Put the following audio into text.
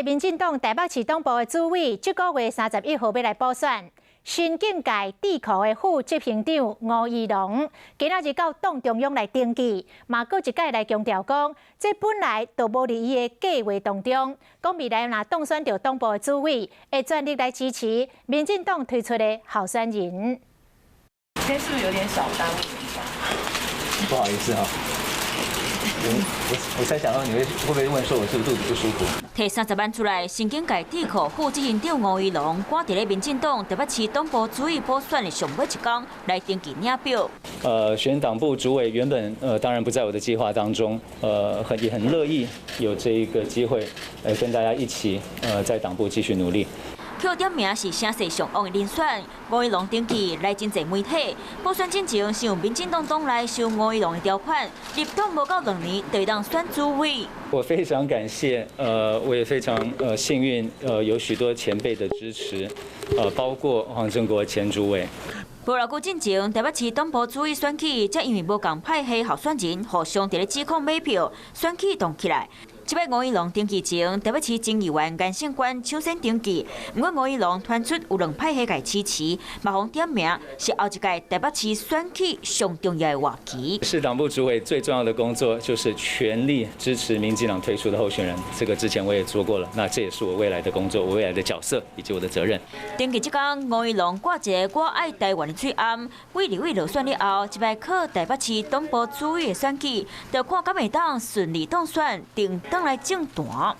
民进党台北市党部的主委，这个月31号要来补选。新境界智库的副执行长吴怡农，今仔日到党中央来登记，嘛搁一届来强调讲，这本来就无伫伊的计划当中。讲未来若当选到党部的主委，会全力来支持民进党推出的候选人。今天是不是有点小耽误一下？不好意思哈。 我才想到你会不会问说我是不是肚子不舒服？摕30万出来，新境界智库副执行长吴怡农赶伫咧民进党台北市党部主委补选的上尾一天来登记领票。选党部主委原本当然不在我的计划当中，也很乐意有这一个机会来跟大家一起在党部继续努力。 Q 点名是声势上旺的人选，吴怡农登记来真侪媒体。补选进前是用民进党党内收吴怡农的条款，入党无到2年就当选主委。我非常感谢，我也非常幸运，有许多前辈的支持，包括黄正国前主委。 无偌久进前，台北市党部主委选举，则因为无共派系候选人互相伫咧指控买票，选举动起来。 这摆吴怡农登记前，台北市前议员颜胜官抢先登记，不过吴怡农传出有2派系界支持，马上点名是后一届台北市选举上重要的话题。是党部主委最重要的工作，就是全力支持民进党推出的候选人。这个之前我也说过了，那这也是我未来的工作，我未来的角色以及我的责任。登记这天，吴怡农挂一个"我爱台湾"的嘴暗，为立委落选了后，这摆靠台北市党部主委的选举，就看敢会当顺利当选，定当来政坛。